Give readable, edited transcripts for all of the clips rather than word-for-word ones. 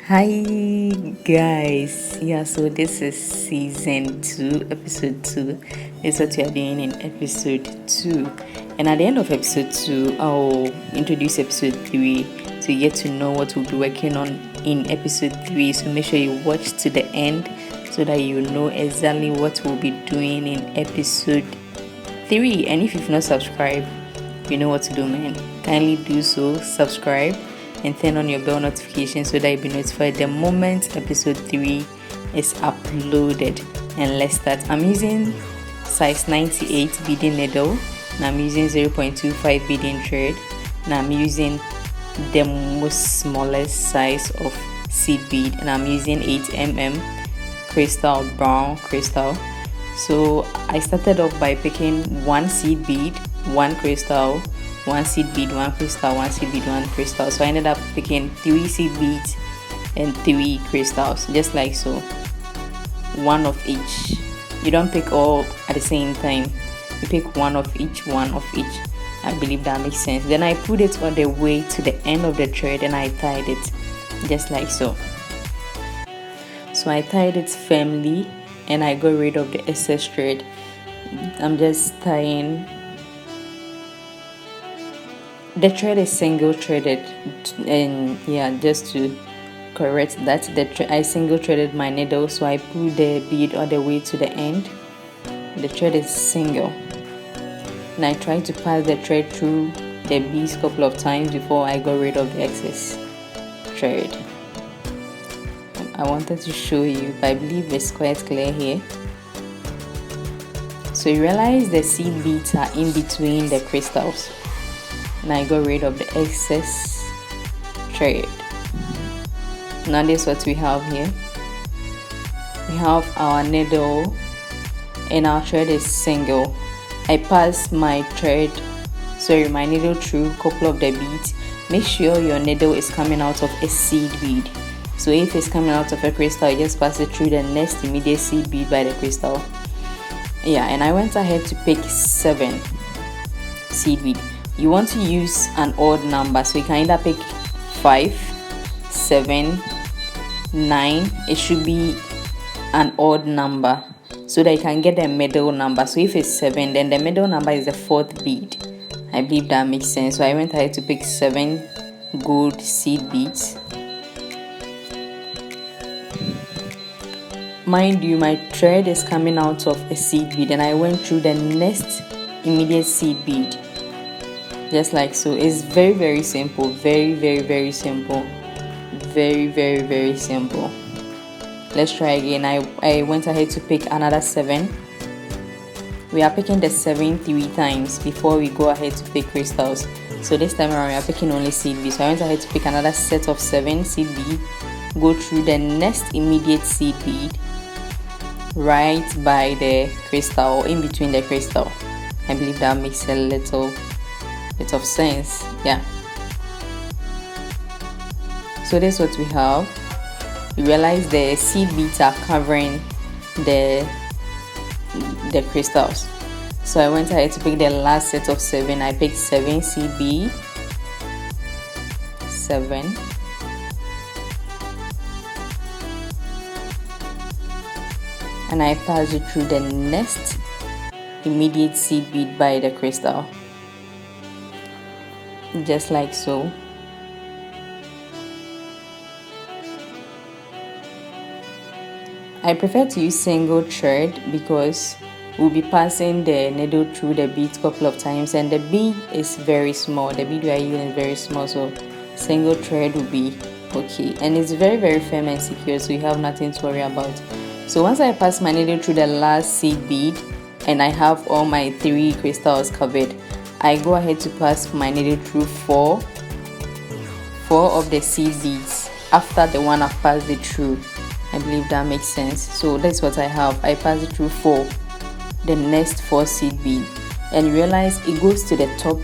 Hi guys, so this is season 2, episode 2. This is what we are doing in episode 2, and at the end of episode 2 I'll introduce episode 3 so you get to know what we'll be working on in episode 3. So make sure you watch to the end so that you know exactly what we'll be doing in episode 3. And if you've not subscribed, you know what to do, man. Kindly do so, subscribe and turn on your bell notification so that you'll be notified the moment episode 3 is uploaded. And let's start. I'm using size 98 beading needle, and I'm using 0.25 beading thread, and I'm using the most smallest size of seed bead, and I'm using 8mm crystal, brown crystal. So I started off by picking one seed bead, one crystal, one seed bead, one crystal, one seed bead, one crystal. So I ended up picking 3 seed beads and 3 crystals, just like so, one of each. You don't pick all at the same time, you pick one of each. I believe that makes sense. Then I put it all the way to the end of the thread and I tied it, just like so. So I tied it firmly and I got rid of the excess thread. I'm just tying. The thread is single threaded, and just to correct that, I single threaded my needle, so I pull the bead all the way to the end. The thread is single, and I try to pass the thread through the beads a couple of times before I got rid of the excess thread. I wanted to show you, but I believe it's quite clear here. So you realize the seed beads are in between the crystals, and I got rid of the excess thread. Now this is what we have here. We have our needle and our thread is single. I pass my needle through a couple of the beads. Make sure your needle is coming out of a seed bead. So if it's coming out of a crystal, you just pass it through the next immediate seed bead by the crystal. And I went ahead to pick 7 seed bead. You want to use an odd number, so you can either pick 5, 7, 9. It should be an odd number so that you can get the middle number. So if it's 7, then the middle number is the 4th bead. I believe that makes sense. So I went ahead to pick 7 gold seed beads. Mind you, my thread is coming out of a seed bead, and I went through the next immediate seed bead, just like so. It's very, very simple. Very, very, very simple. Very, very, very simple. Let's try again. I went ahead to pick another 7. We are picking the 7 3 times before we go ahead to pick crystals. So this time around we are picking only seed beads. So I went ahead to pick another set of 7 seed bead, go through the next immediate seed bead right by the crystal, in between the crystal. I believe that makes a little bit of sense. So this is what we have. You realize the seed beads are covering the crystals. So I went ahead to pick the last set of 7. I picked 7 seed bead, 7, and I passed it through the next immediate seed bead by the crystal, just like so. I prefer to use single thread because we'll be passing the needle through the bead a couple of times, and the bead is very small. The bead we are using is very small, so single thread will be okay, and it's very, very firm and secure, so you have nothing to worry about. So once I pass my needle through the last seed bead and I have all my 3 crystals covered, I go ahead to pass my needle through 4 of the seed beads after the one I've passed it through. I believe that makes sense. So that's what I have. I pass it through 4, the next 4 seed bead, and you realize it goes to the top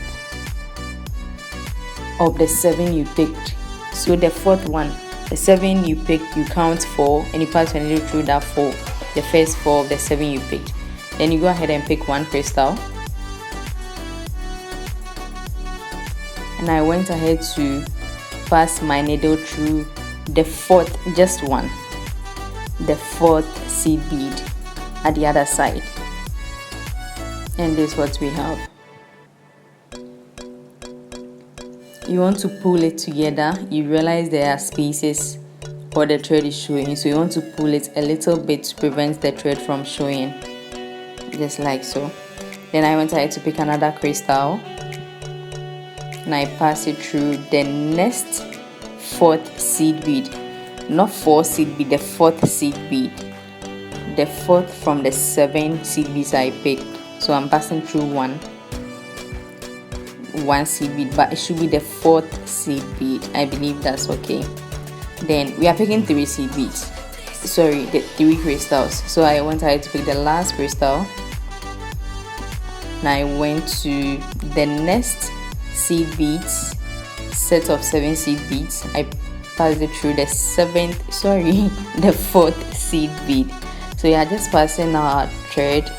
of the 7 you picked. So the 4th one, the 7 you picked, you count 4 and you pass your needle through that 4, the first 4 of the 7 you picked. Then you go ahead and pick 1 crystal, and I went ahead to pass my needle through the fourth, just one, the fourth seed bead at the other side, and this is what we have. You want to pull it together. You realize there are spaces or the thread is showing, so you want to pull it a little bit to prevent the thread from showing, just like so. Then I went ahead to pick another crystal and I pass it through the next fourth seed bead, not 4 seed bead, the fourth seed bead, the fourth from the 7 seed beads I picked. So I'm passing through one seed bead, but it should be the fourth seed bead. I believe that's okay. Then we are picking 3 seed beads, sorry, the 3 crystals. So I went ahead to pick the last crystal and I went to the next seed beads, set of 7 seed beads. I passed it through the the 4th seed bead. So we are just passing our thread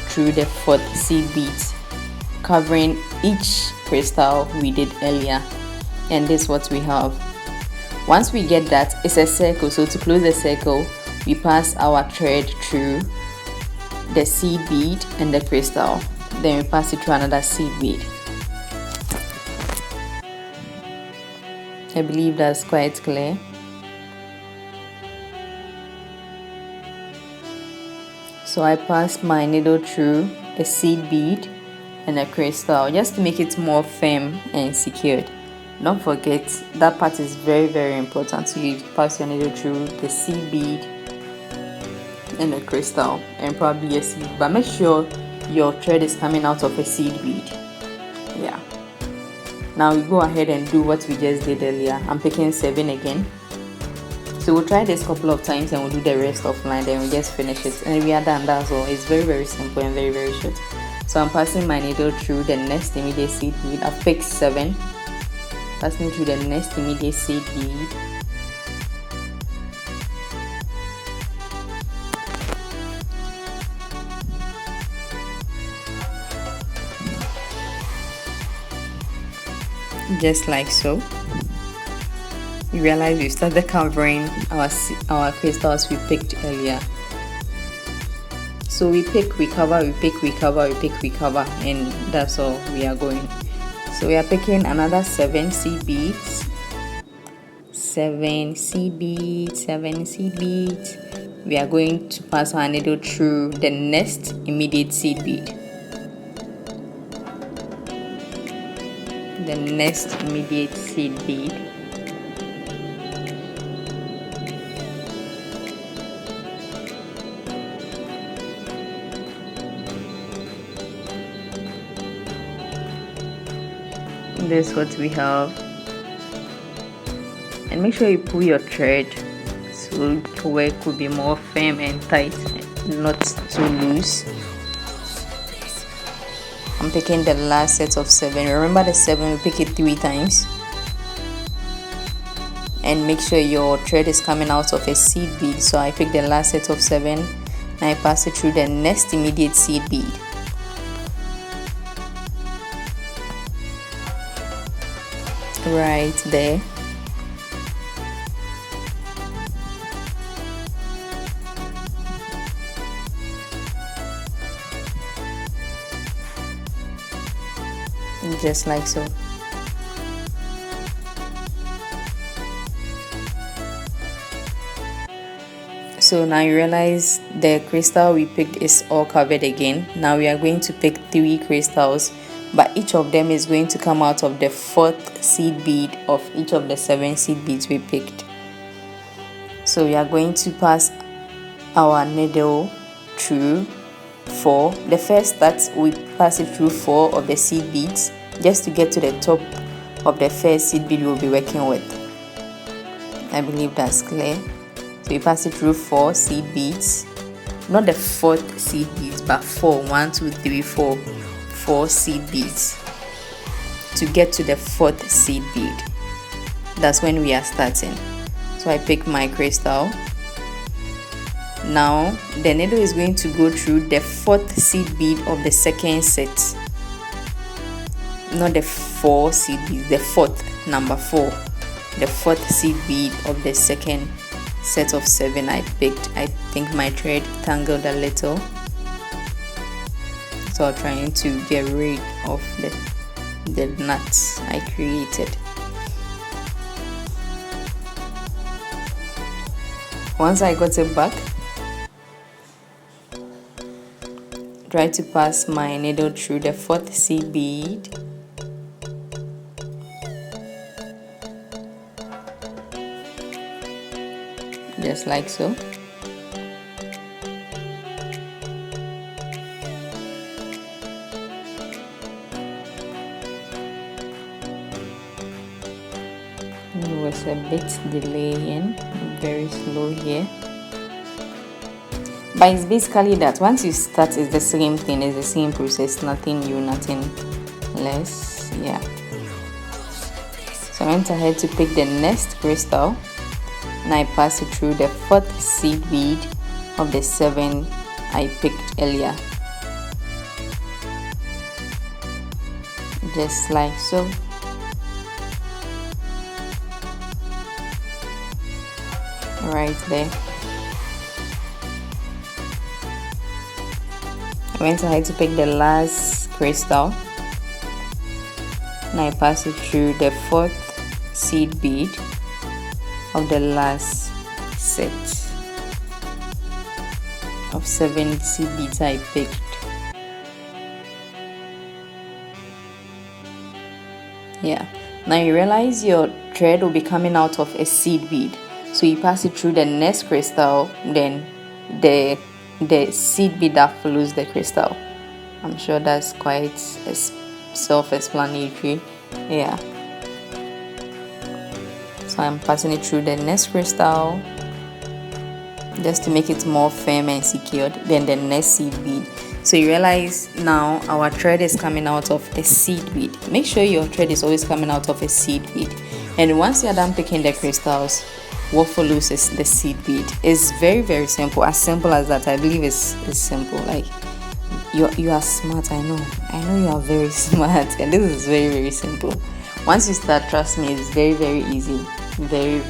through the 4th seed beads, covering each crystal we did earlier, and this is what we have. Once we get that, it's a circle, so to close the circle we pass our thread through the seed bead and the crystal, then we pass it through another seed bead. I believe that's quite clear. So I passed my needle through a seed bead and a crystal just to make it more firm and secured. Don't forget that part is very, very important. So you pass your needle through the seed bead and the crystal and probably a seed, but make sure your thread is coming out of a seed bead. Yeah. Now we go ahead and do what we just did earlier. I'm picking 7 again. So we'll try this a couple of times and we'll do the rest offline, then we'll just finish it. And we are done. That's all. It's very, very simple and very, very short. So I'm passing my needle through the next immediate seed bead. I've picked 7. Passing through the next immediate seed bead. Just like so. You realize we started covering our crystals we picked earlier. So we pick, we cover, we pick, we cover, we pick, we cover, and that's all we are going. So we are picking another 7 seed beads. 7 seed beads, 7 seed beads. We are going to pass our needle through the next immediate seed bead. The next immediate seed bead. This is what we have, and make sure you pull your thread so the work could be more firm and tight, not too loose. I'm picking the last set of 7. Remember the 7, we pick it 3 times, and make sure your thread is coming out of a seed bead. So I pick the last set of 7 and I pass it through the next immediate seed bead. Right there. Just like so. So now you realize the crystal we picked is all covered again. Now we are going to pick 3 crystals, but each of them is going to come out of the 4th seed bead of each of the 7 seed beads we picked. So we are going to pass our needle through 4. The first that we pass it through 4 of the seed beads just to get to the top of the first seed bead we'll be working with. I believe that's clear. So we pass it through 4 seed beads, not the 4th seed beads, but 4. 1, 2, 3, 4. 4 seed beads to get to the 4th seed bead. That's when we are starting. So I pick my crystal. Now the needle is going to go through the 4th seed bead of the second set, not the 4 seed beads, the 4th, number 4. the fourth seed bead of the second set of 7 I picked. I think my thread tangled a little, so I'm trying to get rid of the knots I created. Once I got it back, try to pass my needle through the fourth seed bead, just like so. It was a bit delaying, very slow here, but it's basically that once you start, it's the same thing, it's the same process, nothing new, nothing less. Yeah, so I went ahead to pick the next crystal and I pass it through the fourth seed bead of the 7 I picked earlier, just like so. Right there. I went ahead to pick the last crystal and I pass it through the fourth seed bead of the last set of 7 seed beads I picked. Yeah, now you realize your thread will be coming out of a seed bead, so you pass it through the next crystal, then the seed bead that follows the crystal. I'm sure that's quite self-explanatory. Yeah, so I'm passing it through the next crystal just to make it more firm and secured, then the next seed bead. So you realize now our thread is coming out of a seed bead. Make sure your thread is always coming out of a seed bead, and once you're done picking the crystals, what follows is the seed bead. It's very simple, as simple as that. I believe it's simple. Like, you are smart. I know you are very smart, and this is very simple. Once you start, trust me, it's very easy, very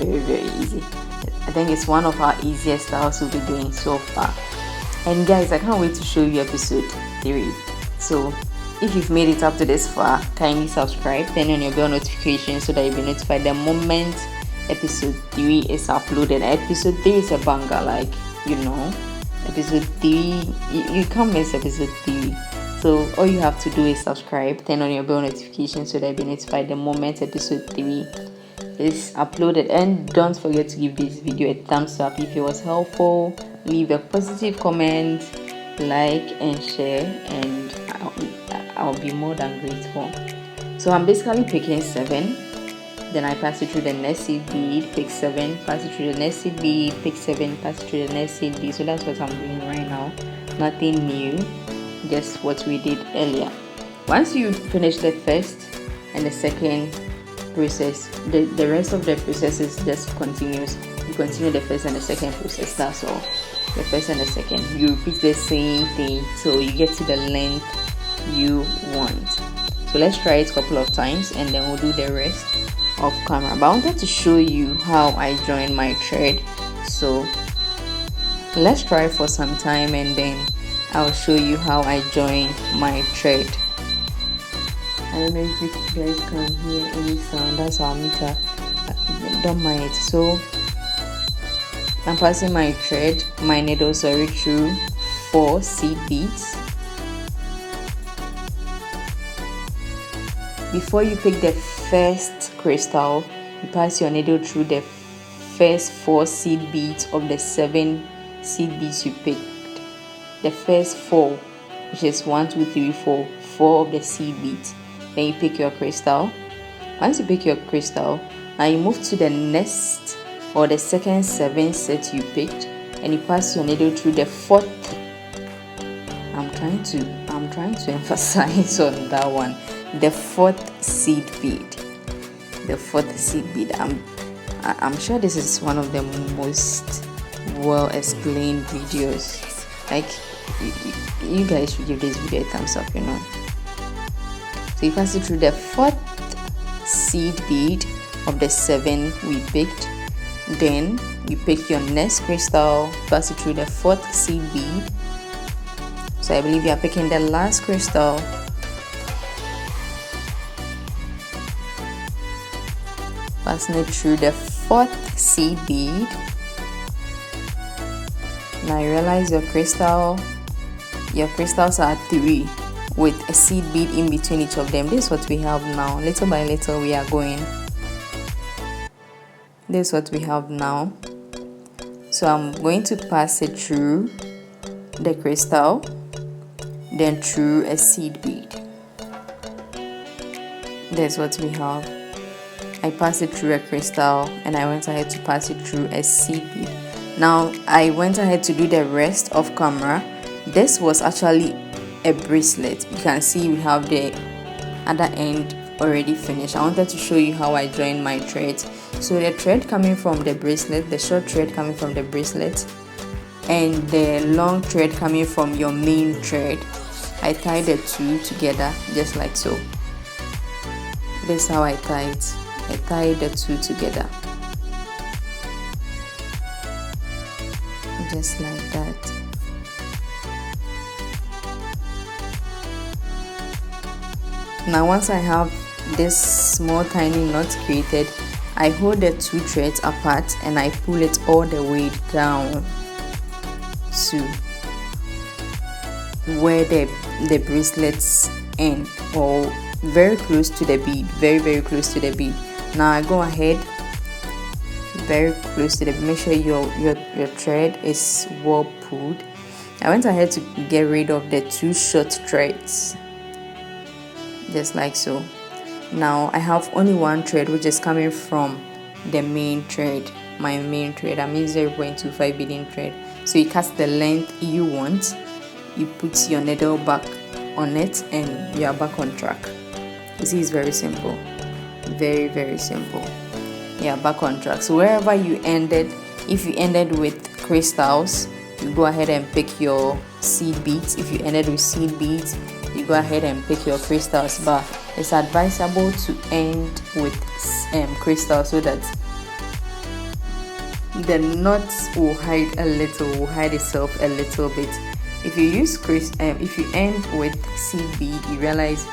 easy. I think it's one of our easiest styles we'll be doing so far. And guys, I can't wait to show you episode 3. So if you've made it up to this far, kindly subscribe, turn on your bell notification so that you'll be notified the moment episode 3 is uploaded. Episode 3 is a banger, like, you know, episode 3, you can't miss episode 3. So all you have to do is subscribe, turn on your bell notification so that you'll be notified the moment episode 3 is uploaded. And don't forget to give this video a thumbs up if it was helpful. Leave a positive comment, like and share, and I'll be more than grateful. So I'm basically picking 7, then I pass it through the next seed bead, pick 7, pass it through the next seed bead, pick 7, pass it through the next seed bead. So that's what I'm doing right now. Nothing new, just what we did earlier. Once you finish the first and the second process, the rest of the process is just continuous. You continue the first and the second process, that's all. The first and the second, you repeat the same thing till you get to the length you want. So let's try it a couple of times and then we'll do the rest off camera. But I wanted to show you how I join my thread, so let's try for some time and then I'll show you how I join my thread. I don't know if you guys can hear any sound. That's our meter. Don't mind it. So I'm passing my thread, my needle, through 4 seed beads. Before you pick the first crystal, you pass your needle through the first 4 seed beads of the 7 seed beads you picked. The first 4, which is 1, 2, 3, 4, 4 of the seed beads. Then you pick your crystal. Once you pick your crystal, now you move to the next or the second 7 set you picked, and you pass your needle through the 4th. I'm trying to emphasize on that one. The 4th seed bead. The 4th seed bead. I'm sure this is one of the most well explained videos. Like, you guys should give this video a thumbs up, you know. So you pass it through the 4th seed bead of the 7 we picked. Then you pick your next crystal, pass it through the 4th seed bead. So I believe you are picking the last crystal. Passing it through the 4th seed bead. Now you realize your crystals are 3 with a seed bead in between each of them. This is what we have now. Little by little we are going. This is what we have now. So I'm going to pass it through the crystal, then through a seed bead. That's what we have. I passed it through a crystal and I went ahead to pass it through a seed bead. Now I went ahead to do the rest of camera. This was actually a bracelet. You can see we have the other end already finished. I wanted to show you how I joined my threads. So the thread coming from the bracelet, the short thread coming from the bracelet, and the long thread coming from your main thread, I tied the two together just like so. This is how I tied it. I tied the two together just like that. Now once I have this small tiny knot created, I hold the 2 threads apart and I pull it all the way down to where the bracelets end, or very close to the bead, very close to the bead. Now I go ahead very close to the bead. Make sure your thread is well pulled. I went ahead to get rid of the 2 short threads just like so. Now I have only 1 thread which is coming from the main thread, my main thread. I'm using 0.25 beading thread. So you cast the length you want, you put your needle back on it, and you are back on track. You see, it's very simple, very simple. Yeah, back on track. So wherever you ended, if you ended with crystals, you go ahead and pick your seed beads. If you ended with seed beads, you go ahead and pick your crystals. But it's advisable to end with crystals so that the knots will hide itself a little bit. If you use if you end with seed bead, you realize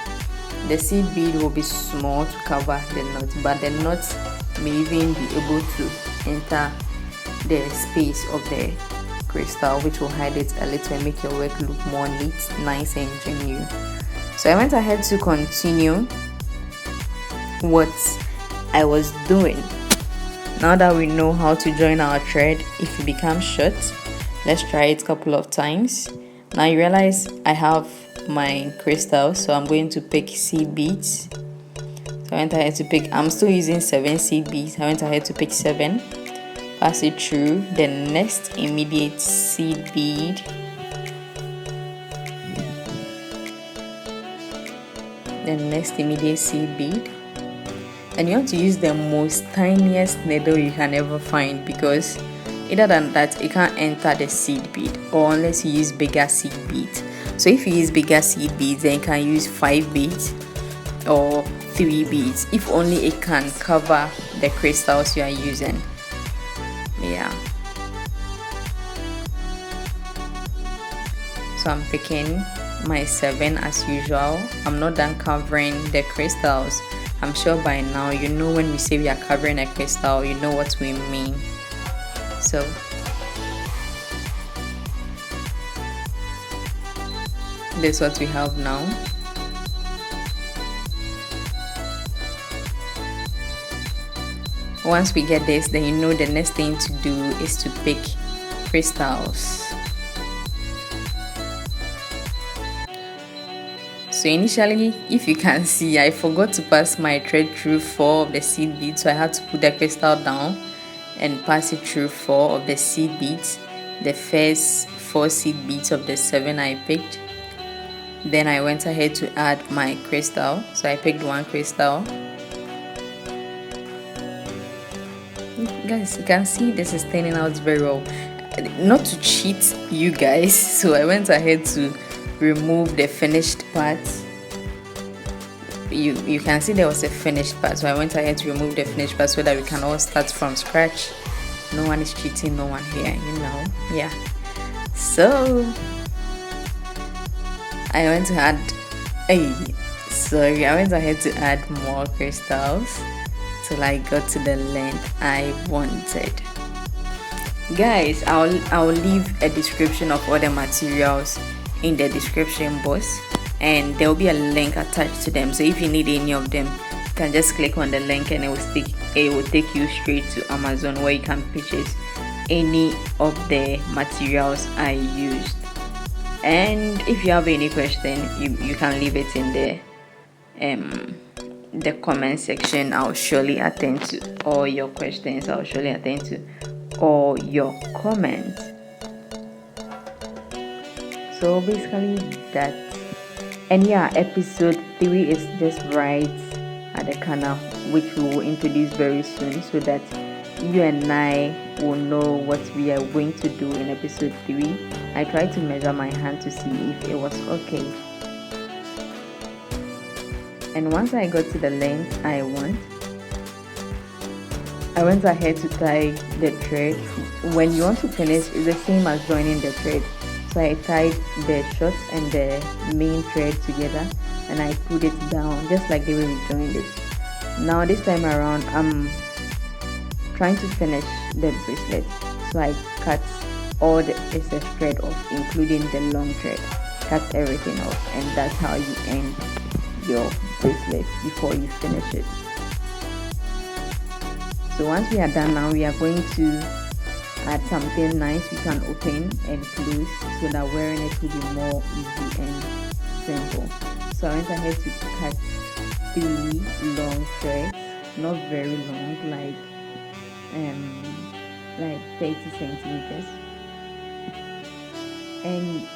the seed bead will be small to cover the knot, but the knots may even be able to enter the space of the crystal, which will hide it a little and make your work look more neat, nice and genuine. So I went ahead to continue what I was doing. Now that we know how to join our thread, if it becomes short, let's try it a couple of times. Now you realize I have my crystals, so I'm going to pick seed beads. So I went ahead to pick, I'm still using 7 seed beads. I went ahead to pick 7, pass it through the next immediate seed bead, and you have to use the most tiniest needle you can ever find, because other than that it can't enter the seed bead, or unless you use bigger seed beads. So if you use bigger seed beads, then you can use 5 beads or 3 beads, if only it can cover the crystals you are using. Yeah, so I'm picking my 7 as usual. I'm not done covering the crystals. I'm sure by now you know when we say we are covering a crystal, you know what we mean. So this is what we have now. Once we get this, then you know the next thing to do is to pick crystals. So initially, if you can see, I forgot to pass my thread through 4 of the seed beads, so I had to put the crystal down and pass it through 4 of the seed beads, the first 4 seed beads of the 7 I picked. Then I went ahead to add my crystal, so I picked 1 crystal. Guys, you can see this is turning out very well. Not to cheat you guys, so I went ahead to remove the finished part you can see there was a finished part, so I went ahead to remove the finished part so that we can all start from scratch. No one is cheating, no one here, yeah. So I went ahead to add more crystals till I got to the length I wanted. Guys, I'll leave a description of all the materials in the description box, and there will be a link attached to them. So if you need any of them, you can just click on the link and it will take you straight to Amazon, where you can purchase any of the materials I used. And if you have any question, you can leave it in the comment section. I'll surely attend to all your questions. I'll surely attend to all your comments. So basically that. And yeah, episode 3 is just right at the corner, which we will introduce very soon, so that you and I will know what we are going to do in episode 3. I tried to measure my hand to see if it was okay. And once I got to the length I want, I went ahead to tie the thread. When you want to finish, it's the same as joining the thread. So I tied the short and the main thread together, and I put it down just like the way we joined it. Now this time around, I'm trying to finish the bracelet, so I cut all the excess thread off, including the long thread. Cut everything off, and that's how you end your bracelet before you finish it. So once we are done, now we are going to add something nice we can open and close, so that wearing it will be more easy and simple. So I went ahead to cut 3 long threads, not very long, like 30 centimeters, and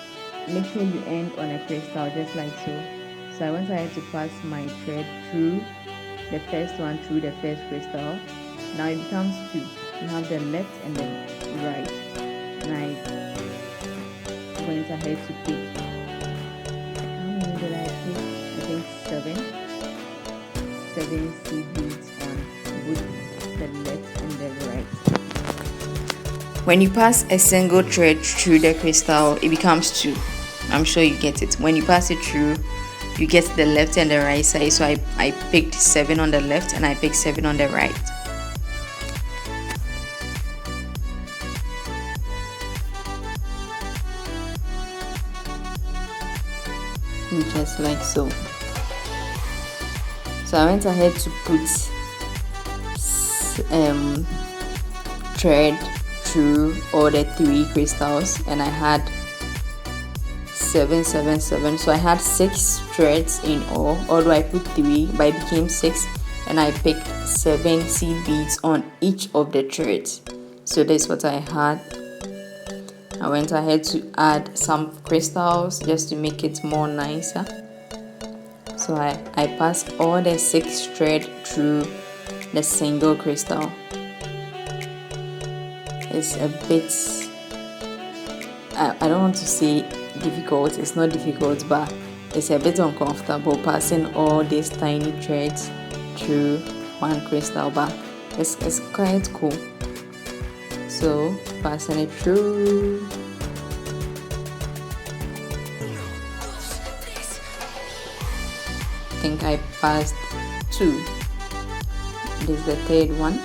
make sure you end on a crystal just like so. So I went ahead to pass my thread through the first one, through the first crystal. Now it becomes 2. You have the left and the right, and I went ahead to pick, how many did I pick? I think 7 seed beads on both the left and the right. When you pass a single thread through the crystal, it becomes 2. I'm sure you get it. When you pass it through, you get the left and the right side. So I picked 7 on the left and I picked 7 on the right. Just like so. So I went ahead to put thread through all the 3 crystals, and I had 7, 7, 7. So I had 6 threads in all, although I put 3, but it became 6, and I picked 7 seed beads on each of the threads. So that's what I had. I went ahead to add some crystals just to make it more nicer. So I passed all the 6 thread through the single crystal. It's a bit, I don't want to say difficult, it's not difficult, but it's a bit uncomfortable passing all these tiny threads through one crystal, but it's quite cool. So passing it through. I think I passed 2. This is the 3rd one.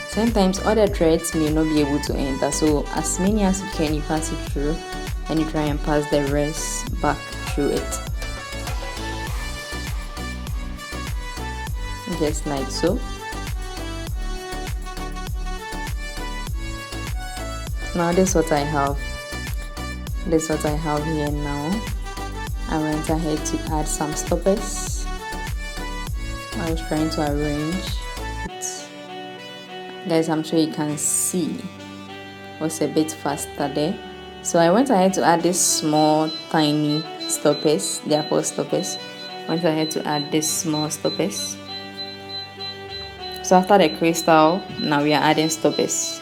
Sometimes other threads may not be able to enter, so as many as you can, you pass it through, and you try and pass the rest back through it. Just like so. Now this is what I have. This is what I have here now. I went ahead to add some stoppers. I was trying to arrange it. Guys, I'm sure you can see it was a bit faster there. So I went ahead to add this small tiny stoppers. They are called stoppers. Went ahead to add this small stoppers. So after the crystal, now we are adding stoppers.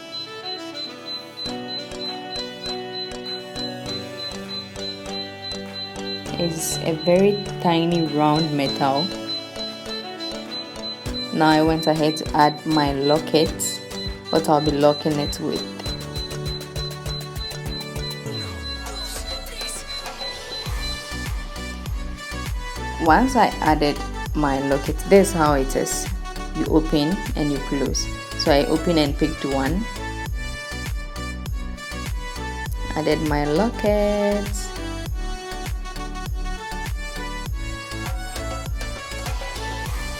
is a very tiny round metal. Now I went ahead to add my locket, what I'll be locking it with. Once I added my locket, this is how it is. You open and you close. So I open and picked one. Added my locket.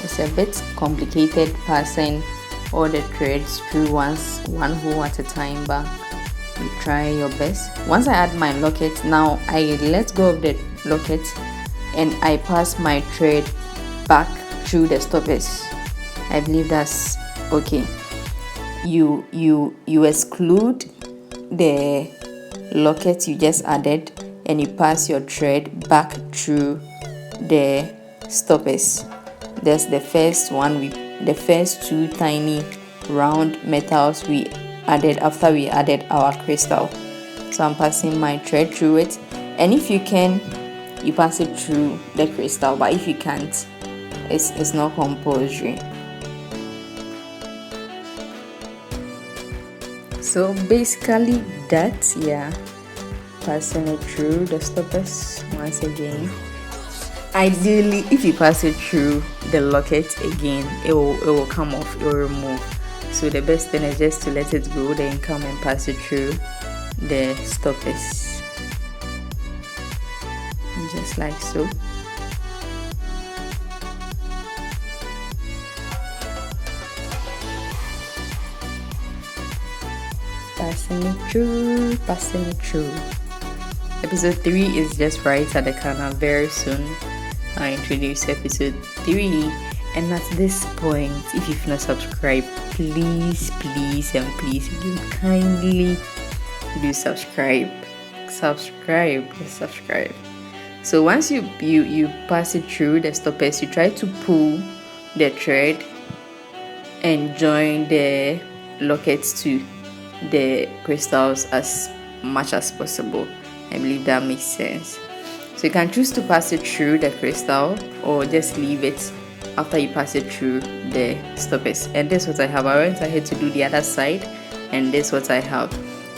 It's a bit complicated passing all the threads through one hole at a time, but you try your best. Once I add my locket, now I let go of the locket and I pass my thread back through the stoppers. I believe that's okay. You exclude the locket you just added and you pass your thread back through the stoppers. That's the first one, the first two tiny round metals we added after we added our crystal. So I'm passing my thread through it, and if you can, you pass it through the crystal, but if you can't, it's not compulsory. So basically that, yeah, passing it through the stoppers once again. Ideally, if you pass it through the locket again, it will come off, it will remove. So the best thing is just to let it go, then come and pass it through the stoppers, just like so. Passing it through. Episode 3 is just right at the corner. Very soon I introduce episode 3, and at this point, if you've not subscribed, please you kindly do subscribe. So once you pass it through the stoppers, you try to pull the thread and join the lockets to the crystals as much as possible. I believe that makes sense. So you can choose to pass it through the crystal or just leave it after you pass it through the stoppers. And this is what I have. I went ahead to do the other side, and this is what I have.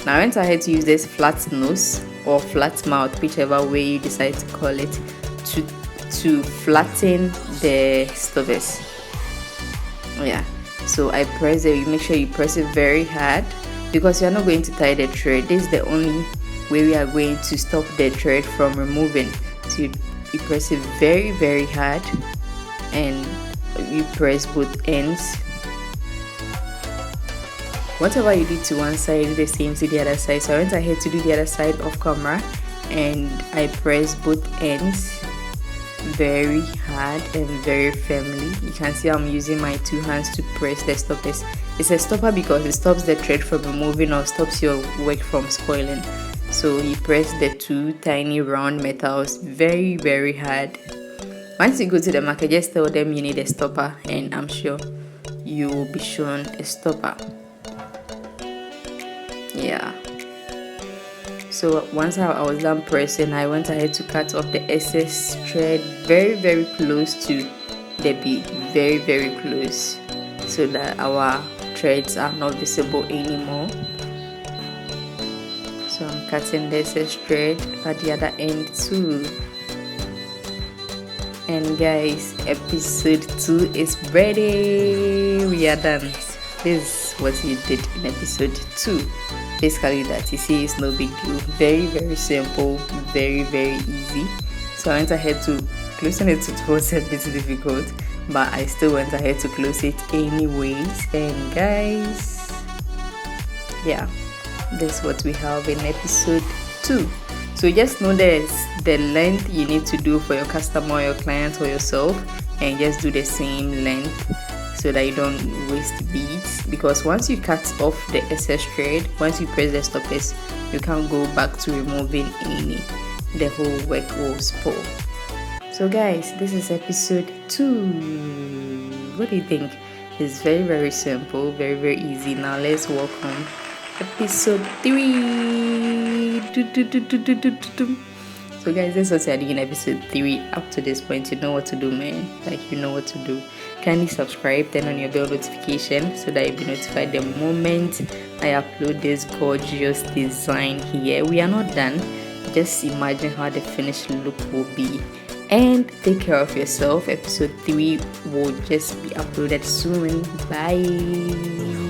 Now I went ahead to use this flat nose or flat mouth, whichever way you decide to call it, to flatten the stoppers. Yeah. So I press it. You make sure you press it very hard, because you are not going to tie the thread. This is the only way we are going to stop the thread from removing. So you press it very hard, and you press both ends. Whatever you did to one side, do the same to the other side. So I went ahead to do the other side off camera, and I press both ends very hard and very firmly. You can see I'm using my two hands to press the stoppers. It's a stopper because it stops the thread from removing or stops your work from spoiling. So you press the two tiny round metals very hard. Once you go to the market, just tell them you need a stopper, and I'm sure you will be shown a stopper. Yeah. So once I was done pressing, I went ahead to cut off the excess thread very close to the bead, very close, so that our threads are not visible anymore. So I'm cutting the excess thread at the other end too. And guys, episode 2 is ready. We are done. This is what you did in episode 2. Basically that, you see, it's no big deal. Very simple, very easy. So I went ahead to closing it. It was a bit difficult, but I still went ahead to close it anyways. And guys, yeah, that's what we have in episode 2. So just know there's the length you need to do for your customer or your client or yourself, and just do the same length so that you don't waste beads. Because once you cut off the excess thread, once you press the stoppers, you can't go back to removing any. The whole work will spoil. So guys, this is episode 2. What do you think? It's very simple, very easy. Now let's work on episode 3. So guys, this is what we are doing in episode 3. Up to this point, you know what to do, man. Like, you know what to do. Kindly subscribe, turn on your bell notification so that you'll be notified the moment I upload this gorgeous design here. We are not done. Just imagine how the finished look will be. And take care of yourself. Episode 3 will just be uploaded soon. Bye.